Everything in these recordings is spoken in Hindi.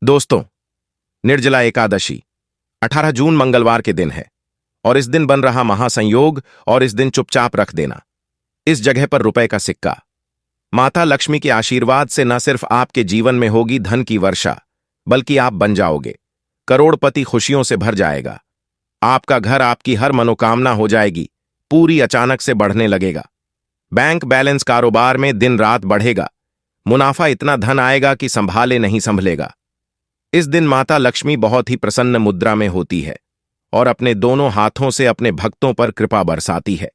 दोस्तों, निर्जला एकादशी 18 जून मंगलवार के दिन है और इस दिन बन रहा महासंयोग और इस दिन चुपचाप रख देना इस जगह पर रुपए का सिक्का। माता लक्ष्मी के आशीर्वाद से न सिर्फ आपके जीवन में होगी धन की वर्षा, बल्कि आप बन जाओगे करोड़पति। खुशियों से भर जाएगा आपका घर, आपकी हर मनोकामना हो जाएगी पूरी, अचानक से बढ़ने लगेगा। बैंक बैलेंस, कारोबार में दिन रात बढ़ेगा, मुनाफा इतना धन आएगा कि संभाले नहीं संभलेगा। इस दिन माता लक्ष्मी बहुत ही प्रसन्न मुद्रा में होती है और अपने दोनों हाथों से अपने भक्तों पर कृपा बरसाती है।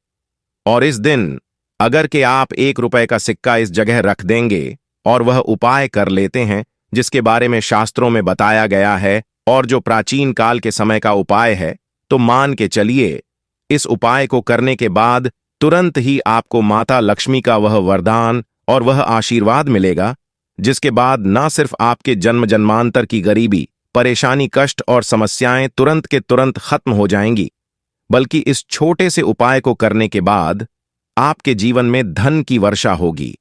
और इस दिन अगर कि आप 1 रुपए का सिक्का इस जगह रख देंगे और वह उपाय कर लेते हैं जिसके बारे में शास्त्रों में बताया गया है और जो प्राचीन काल के समय का उपाय है, तो मान के चलिए इस उपाय को करने के बाद तुरंत ही आपको माता लक्ष्मी का वह वरदान और वह आशीर्वाद मिलेगा, जिसके बाद ना सिर्फ आपके जन्म जन्मांतर की गरीबी, परेशानी, कष्ट और समस्याएं तुरंत के तुरंत खत्म हो जाएंगी, बल्कि इस छोटे से उपाय को करने के बाद आपके जीवन में धन की वर्षा होगी।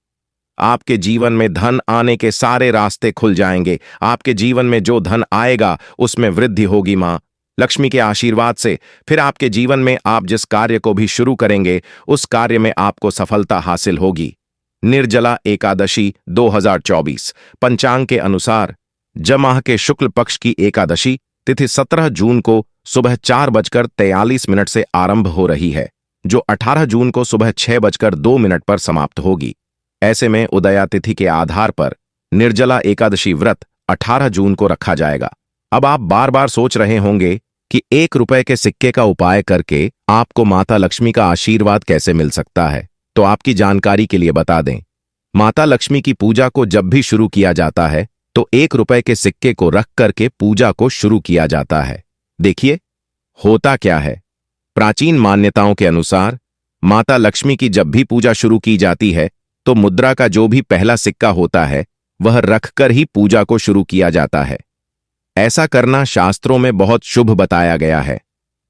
आपके जीवन में धन आने के सारे रास्ते खुल जाएंगे। आपके जीवन में जो धन आएगा उसमें वृद्धि होगी मां लक्ष्मी के आशीर्वाद से। फिर आपके जीवन में आप जिस कार्य को भी शुरू करेंगे उस कार्य में आपको सफलता हासिल होगी। निर्जला एकादशी 2024 पंचांग के अनुसार जमाह के शुक्ल पक्ष की एकादशी तिथि 17 जून को सुबह 4:43 से आरंभ हो रही है, जो 18 जून को सुबह 6:02 पर समाप्त होगी। ऐसे में उदया तिथि के आधार पर निर्जला एकादशी व्रत 18 जून को रखा जाएगा। अब आप बार बार सोच रहे होंगे कि 1 रुपए के सिक्के का उपाय करके आपको माता लक्ष्मी का आशीर्वाद कैसे मिल सकता है। तो आपकी जानकारी के लिए बता दें, माता लक्ष्मी की पूजा को जब भी शुरू किया जाता है तो 1 रुपए के सिक्के को रख करके पूजा को शुरू किया जाता है। देखिए होता क्या है। प्राचीन मान्यताओं के अनुसार माता लक्ष्मी की जब भी पूजा शुरू की जाती है तो मुद्रा का जो भी पहला सिक्का होता है वह रखकर ही पूजा को शुरू किया जाता है। ऐसा करना शास्त्रों में बहुत शुभ बताया गया है।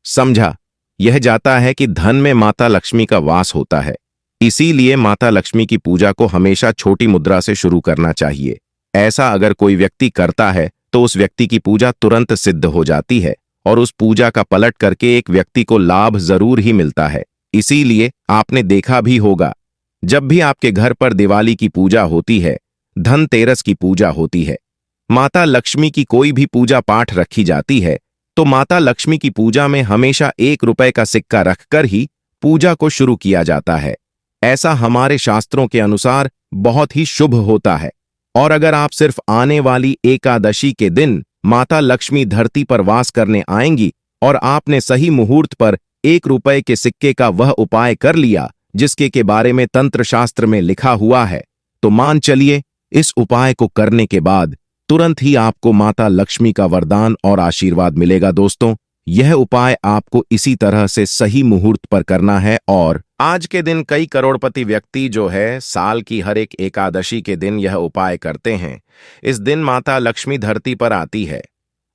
समझा यह जाता है कि धन में माता लक्ष्मी का वास होता है, इसीलिए माता लक्ष्मी की पूजा को हमेशा छोटी मुद्रा से शुरू करना चाहिए। ऐसा अगर कोई व्यक्ति करता है तो उस व्यक्ति की पूजा तुरंत सिद्ध हो जाती है और उस पूजा का पलट करके एक व्यक्ति को लाभ जरूर ही मिलता है। इसीलिए आपने देखा भी होगा, जब भी आपके घर पर दिवाली की पूजा होती है, धनतेरस की पूजा होती है, माता लक्ष्मी की कोई भी पूजा पाठ रखी जाती है, तो माता लक्ष्मी की पूजा में हमेशा 1 रुपए का सिक्का रखकर ही पूजा को शुरू किया जाता है। ऐसा हमारे शास्त्रों के अनुसार बहुत ही शुभ होता है। और अगर आप सिर्फ आने वाली एकादशी के दिन माता लक्ष्मी धरती पर वास करने आएंगी और आपने सही मुहूर्त पर 1 रुपए के सिक्के का वह उपाय कर लिया जिसके के बारे में तंत्र शास्त्र में लिखा हुआ है, तो मान चलिए इस उपाय को करने के बाद तुरंत ही आपको माता लक्ष्मी का वरदान और आशीर्वाद मिलेगा। दोस्तों, यह उपाय आपको इसी तरह से सही मुहूर्त पर करना है। और आज के दिन कई करोड़पति व्यक्ति जो है साल की हर एक एकादशी के दिन यह उपाय करते हैं। इस दिन माता लक्ष्मी धरती पर आती है।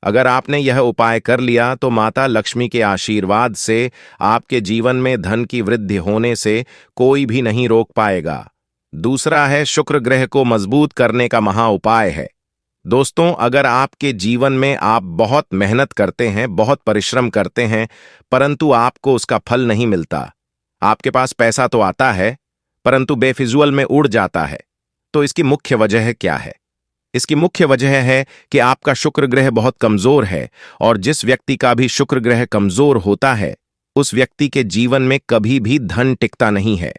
अगर आपने यह उपाय कर लिया तो माता लक्ष्मी के आशीर्वाद से आपके जीवन में धन की वृद्धि होने से कोई भी नहीं रोक पाएगा। दूसरा है शुक्र ग्रह को मजबूत करने का महा उपाय है। दोस्तों, अगर आपके जीवन में आप बहुत मेहनत करते हैं, बहुत परिश्रम करते हैं, परंतु आपको उसका फल नहीं मिलता, आपके पास पैसा तो आता है परंतु बेफिजूल में उड़ जाता है, तो इसकी मुख्य वजह क्या है? इसकी मुख्य वजह है कि आपका शुक्र ग्रह बहुत कमजोर है और जिस व्यक्ति का भी शुक्र ग्रह कमजोर होता है उस व्यक्ति के जीवन में कभी भी धन टिकता नहीं है।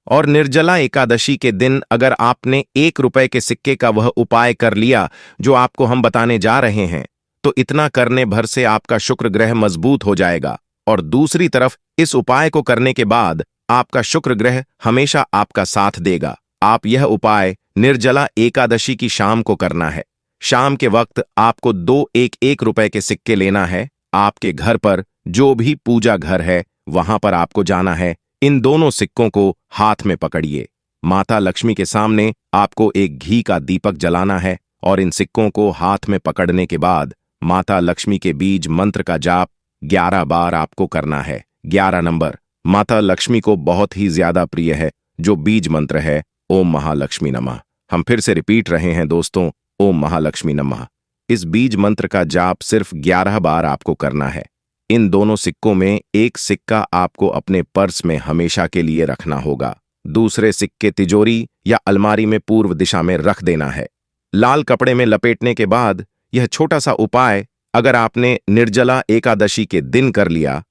और निर्जला एकादशी के दिन अगर आपने 1 रुपए के सिक्के का वह उपाय कर लिया जो आपको हम बताने जा रहे हैं, तो इतना करने भर से आपका शुक्र ग्रह मजबूत हो जाएगा। और दूसरी तरफ इस उपाय को करने के बाद आपका शुक्र ग्रह हमेशा आपका साथ देगा। आप यह उपाय निर्जला एकादशी की शाम को करना है। शाम के वक्त आपको 2 1 रुपए के सिक्के लेना है। आपके घर पर जो भी पूजा घर है वहां पर आपको जाना है। इन दोनों सिक्कों को हाथ में पकड़िए। माता लक्ष्मी के सामने आपको एक घी का दीपक जलाना है और इन सिक्कों को हाथ में पकड़ने के बाद माता लक्ष्मी के बीज मंत्र का जाप 11 बार आपको करना है। 11 नंबर माता लक्ष्मी को बहुत ही ज्यादा प्रिय है, जो बीज मंत्र है ओम महालक्ष्मी नमः। हम फिर से रिपीट रहे हैं दोस्तों, ओम महालक्ष्मी नमः। इस बीज मंत्र का जाप सिर्फ 11 बार आपको करना है। इन दोनों सिक्कों में एक सिक्का आपको अपने पर्स में हमेशा के लिए रखना होगा, दूसरे सिक्के तिजोरी या अलमारी में पूर्व दिशा में रख देना है। लाल कपड़े में लपेटने के बाद यह छोटा सा उपाय अगर आपने निर्जला एकादशी के दिन कर लिया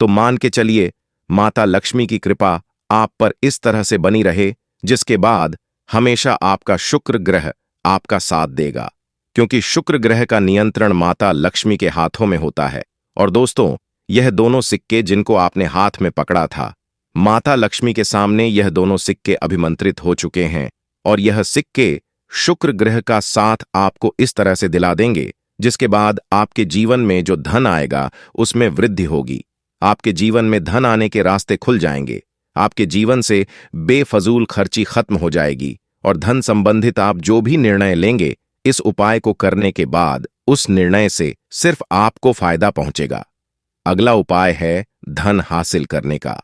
तो मान के चलिए माता लक्ष्मी की कृपा आप पर इस तरह से बनी रहे, जिसके बाद हमेशा आपका शुक्र ग्रह आपका साथ देगा, क्योंकि शुक्र ग्रह का नियंत्रण माता लक्ष्मी के हाथों में होता है। और दोस्तों, यह दोनों सिक्के जिनको आपने हाथ में पकड़ा था, माता लक्ष्मी के सामने यह दोनों सिक्के अभिमंत्रित हो चुके हैं और यह सिक्के शुक्र ग्रह का साथ आपको इस तरह से दिला देंगे, जिसके बाद आपके जीवन में जो धन आएगा उसमें वृद्धि होगी। आपके जीवन में धन आने के रास्ते खुल जाएंगे, आपके जीवन से बेफजूल खर्ची खत्म हो जाएगी और धन संबंधित आप जो भी निर्णय लेंगे इस उपाय को करने के बाद उस निर्णय से सिर्फ आपको फायदा पहुंचेगा। अगला उपाय है धन हासिल करने का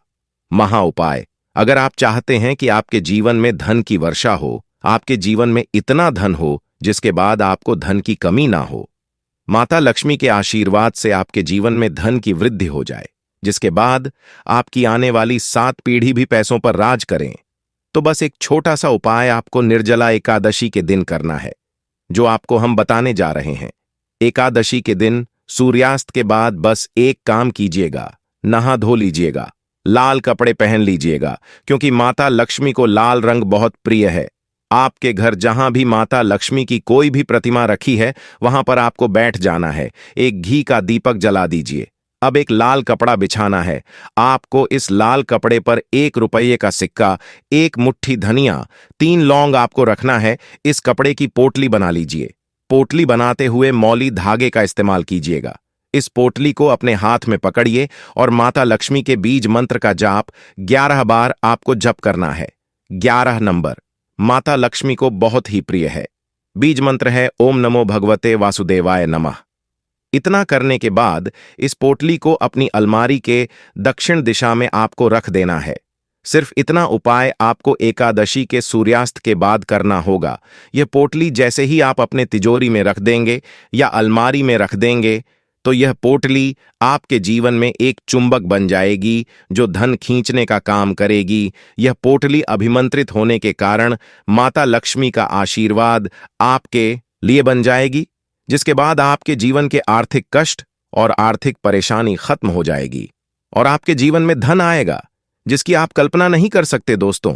महा उपाय। अगर आप चाहते हैं कि आपके जीवन में धन की वर्षा हो, आपके जीवन में इतना धन हो जिसके बाद आपको धन की कमी ना हो, माता लक्ष्मी के आशीर्वाद से आपके जीवन में धन की वृद्धि हो जाए, जिसके बाद आपकी आने वाली 7 पीढ़ी भी पैसों पर राज करें, तो बस एक छोटा सा उपाय आपको निर्जला एकादशी के दिन करना है, जो आपको हम बताने जा रहे हैं। एकादशी के दिन सूर्यास्त के बाद बस एक काम कीजिएगा, नहा धो लीजिएगा, लाल कपड़े पहन लीजिएगा, क्योंकि माता लक्ष्मी को लाल रंग बहुत प्रिय है। आपके घर जहां भी माता लक्ष्मी की कोई भी प्रतिमा रखी है वहां पर आपको बैठ जाना है, एक घी का दीपक जला दीजिए। अब एक लाल कपड़ा बिछाना है। आपको इस लाल कपड़े पर 1 रुपये का सिक्का, 1 मुट्ठी धनिया, 3 लौंग आपको रखना है। इस कपड़े की पोटली बना लीजिए। पोटली बनाते हुए मौली धागे का इस्तेमाल कीजिएगा। इस पोटली को अपने हाथ में पकड़िए और माता लक्ष्मी के बीज मंत्र का जाप 11 बार आपको जप करना है। 11 नंबर माता लक्ष्मी को बहुत ही प्रिय है। बीज मंत्र है ओम नमो भगवते वासुदेवाय नमः। इतना करने के बाद इस पोटली को अपनी अलमारी के दक्षिण दिशा में आपको रख देना है। सिर्फ इतना उपाय आपको एकादशी के सूर्यास्त के बाद करना होगा। यह पोटली जैसे ही आप अपने तिजोरी में रख देंगे या अलमारी में रख देंगे तो यह पोटली आपके जीवन में एक चुंबक बन जाएगी जो धन खींचने का काम करेगी। यह पोटली अभिमंत्रित होने के कारण माता लक्ष्मी का आशीर्वाद आपके लिए बन जाएगी, जिसके बाद आपके जीवन के आर्थिक कष्ट और आर्थिक परेशानी खत्म हो जाएगी और आपके जीवन में धन आएगा जिसकी आप कल्पना नहीं कर सकते। दोस्तों,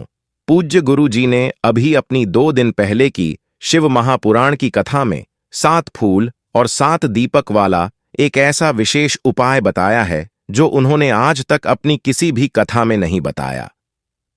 पूज्य गुरु जी ने अभी अपनी 2 दिन पहले की शिव महापुराण की कथा में 7 फूल और 7 दीपक वाला एक ऐसा विशेष उपाय बताया है जो उन्होंने आज तक अपनी किसी भी कथा में नहीं बताया।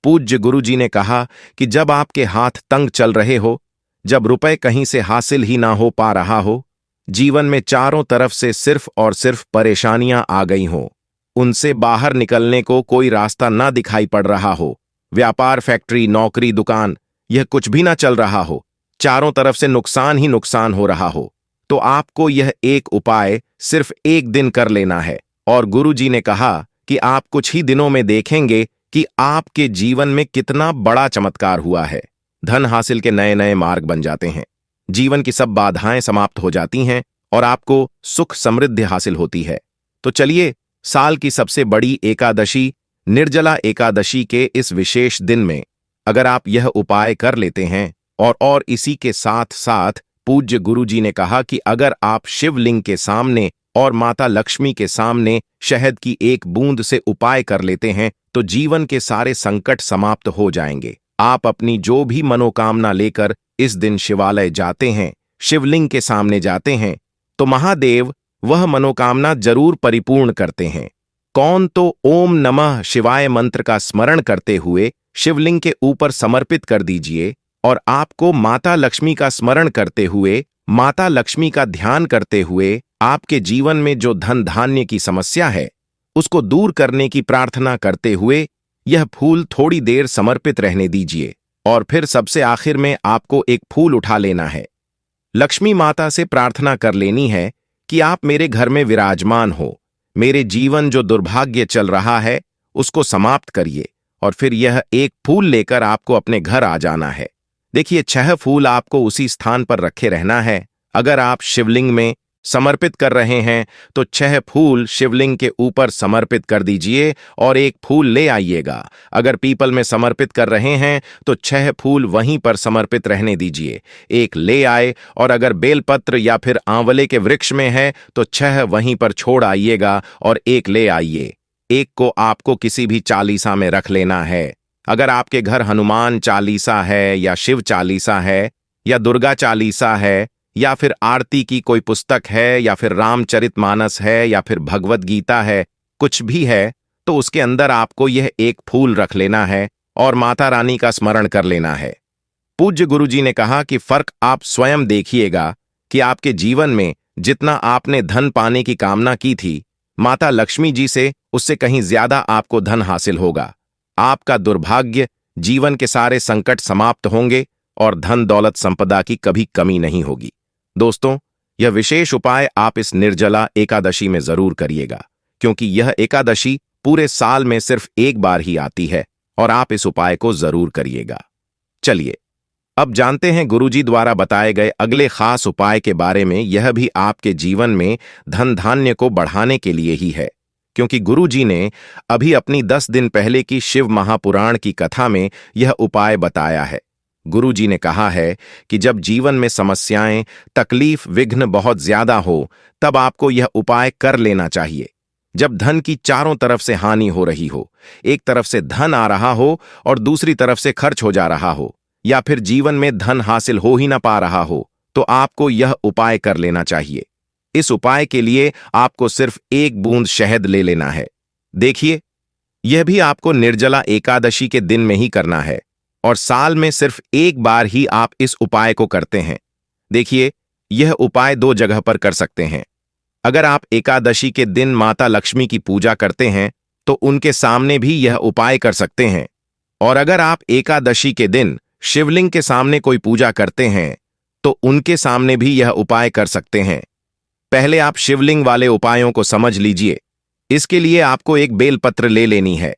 पूज्य गुरु जी ने कहा कि जब आपके हाथ तंग चल रहे हो, जब रुपए कहीं से हासिल ही ना हो पा रहा हो, जीवन में चारों तरफ से सिर्फ और सिर्फ परेशानियां आ गई हों, उनसे बाहर निकलने को कोई रास्ता ना दिखाई पड़ रहा हो, व्यापार, फैक्ट्री, नौकरी, दुकान, यह कुछ भी ना चल रहा हो, चारों तरफ से नुकसान ही नुकसान हो रहा हो, तो आपको यह एक उपाय सिर्फ 1 दिन कर लेना है। और गुरु जी ने कहा कि आप कुछ ही दिनों में देखेंगे कि आपके जीवन में कितना बड़ा चमत्कार हुआ है। धन हासिल के नए नए मार्ग बन जाते हैं, जीवन की सब बाधाएं समाप्त हो जाती हैं और आपको सुख समृद्धि हासिल होती है। तो चलिए, साल की सबसे बड़ी एकादशी निर्जला एकादशी के इस विशेष दिन में अगर आप यह उपाय कर लेते हैं और इसी के साथ साथ पूज्य गुरु जी ने कहा कि अगर आप शिवलिंग के सामने और माता लक्ष्मी के सामने शहद की 1 बूंद से उपाय कर लेते हैं तो जीवन के सारे संकट समाप्त हो जाएंगे। आप अपनी जो भी मनोकामना लेकर इस दिन शिवालय जाते हैं, शिवलिंग के सामने जाते हैं, तो महादेव वह मनोकामना जरूर परिपूर्ण करते हैं। कौन तो ओम नमः शिवाय मंत्र का स्मरण करते हुए शिवलिंग के ऊपर समर्पित कर दीजिए और आपको माता लक्ष्मी का स्मरण करते हुए, माता लक्ष्मी का ध्यान करते हुए आपके जीवन में जो धन धान्य की समस्या है उसको दूर करने की प्रार्थना करते हुए यह फूल थोड़ी देर समर्पित रहने दीजिए और फिर सबसे आखिर में आपको एक फूल उठा लेना है। लक्ष्मी माता से प्रार्थना कर लेनी है कि आप मेरे घर में विराजमान हो, मेरे जीवन जो दुर्भाग्य चल रहा है उसको समाप्त करिए और फिर यह एक फूल लेकर आपको अपने घर आ जाना है। देखिए, 6 फूल आपको उसी स्थान पर रखे रहना है अगर आप शिवलिंग में समर्पित कर रहे हैं तो 6 फूल शिवलिंग के ऊपर समर्पित कर दीजिए और 1 फूल ले आइएगा। अगर पीपल में समर्पित कर रहे हैं तो 6 फूल वहीं पर समर्पित रहने दीजिए, 1 ले आए। और अगर बेलपत्र या फिर आंवले के वृक्ष में है तो 6 वहीं पर छोड़ आइएगा और 1 ले आइए। 1 को आपको किसी भी चालीसा में रख लेना है। अगर आपके घर हनुमान चालीसा है या शिव चालीसा है या दुर्गा चालीसा है या फिर आरती की कोई पुस्तक है या फिर रामचरितमानस है या फिर भगवत गीता है, कुछ भी है, तो उसके अंदर आपको यह 1 फूल रख लेना है और माता रानी का स्मरण कर लेना है। पूज्य गुरुजी ने कहा कि फर्क आप स्वयं देखिएगा कि आपके जीवन में जितना आपने धन पाने की कामना की थी, माता लक्ष्मी जी से उससे कहीं ज्यादा आपको धन हासिल होगा। आपका दुर्भाग्य, जीवन के सारे संकट समाप्त होंगे और धन दौलत संपदा की कभी कमी नहीं होगी। दोस्तों, यह विशेष उपाय आप इस निर्जला एकादशी में जरूर करिएगा, क्योंकि यह एकादशी पूरे साल में सिर्फ एक बार ही आती है और आप इस उपाय को जरूर करिएगा। चलिए अब जानते हैं गुरुजी द्वारा बताए गए अगले खास उपाय के बारे में। यह भी आपके जीवन में धन धान्य को बढ़ाने के लिए ही है, क्योंकि गुरुजी ने अभी अपनी 10 दिन पहले की शिव महापुराण की कथा में यह उपाय बताया है। गुरुजी ने कहा है कि जब जीवन में समस्याएं, तकलीफ, विघ्न बहुत ज्यादा हो, तब आपको यह उपाय कर लेना चाहिए। जब धन की चारों तरफ से हानि हो रही हो, एक तरफ से धन आ रहा हो और दूसरी तरफ से खर्च हो जा रहा हो, या फिर जीवन में धन हासिल हो ही ना पा रहा हो, तो आपको यह उपाय कर लेना चाहिए। इस उपाय के लिए आपको सिर्फ 1 बूंद शहद ले लेना है। देखिए, यह भी आपको निर्जला एकादशी के दिन में ही करना है और साल में सिर्फ 1 बार ही आप इस उपाय को करते हैं। देखिए, यह उपाय 2 जगह पर कर सकते हैं। अगर आप एकादशी के दिन माता लक्ष्मी की पूजा करते हैं तो उनके सामने भी यह उपाय कर सकते हैं, और अगर आप एकादशी के दिन शिवलिंग के सामने कोई पूजा करते हैं तो उनके सामने भी यह उपाय कर सकते हैं। पहले आप शिवलिंग वाले उपायों को समझ लीजिए। इसके लिए आपको एक बेलपत्र ले लेनी है।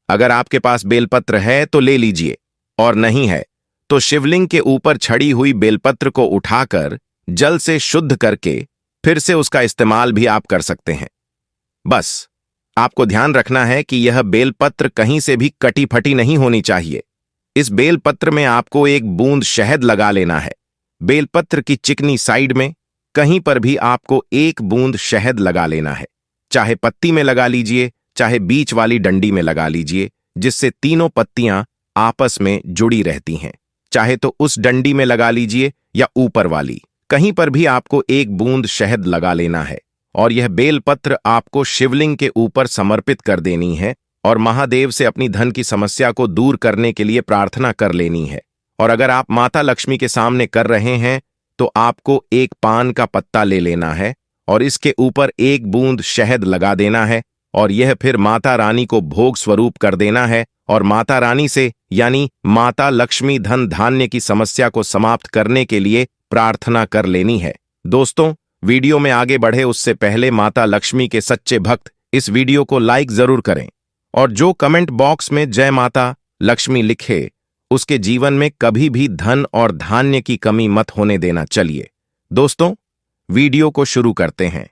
अगर आपके पास बेलपत्र है तो ले लीजिए, और नहीं है तो शिवलिंग के ऊपर छड़ी हुई बेलपत्र को उठाकर जल से शुद्ध करके फिर से उसका इस्तेमाल भी आप कर सकते हैं। बस आपको ध्यान रखना है कि यह बेलपत्र कहीं से भी कटी फटी नहीं होनी चाहिए। इस बेलपत्र में आपको 1 बूंद शहद लगा लेना है। बेलपत्र की चिकनी साइड में कहीं पर भी आपको 1 बूंद शहद लगा लेना है। चाहे पत्ती में लगा लीजिए, चाहे बीच वाली डंडी में लगा लीजिए, जिससे तीनों पत्तियां आपस में जुड़ी रहती हैं। चाहे तो उस डंडी में लगा लीजिए या ऊपर वाली, कहीं पर भी आपको 1 बूंद शहद लगा लेना है और यह बेलपत्र आपको शिवलिंग के ऊपर समर्पित कर देनी है और महादेव से अपनी धन की समस्या को दूर करने के लिए प्रार्थना कर लेनी है। और अगर आप माता लक्ष्मी के सामने कर रहे हैं तो आपको 1 पान का पत्ता ले लेना है और इसके ऊपर 1 बूंद शहद लगा देना है और यह फिर माता रानी को भोग स्वरूप कर देना है और माता रानी से यानी माता लक्ष्मी धन धान्य की समस्या को समाप्त करने के लिए प्रार्थना कर लेनी है। दोस्तों, वीडियो में आगे बढ़े उससे पहले माता लक्ष्मी के सच्चे भक्त इस वीडियो को लाइक जरूर करें और जो कमेंट बॉक्स में जय माता लक्ष्मी लिखे, उसके जीवन में कभी भी धन और धान्य की कमी मत होने देना। चलिए दोस्तों, वीडियो को शुरू करते हैं।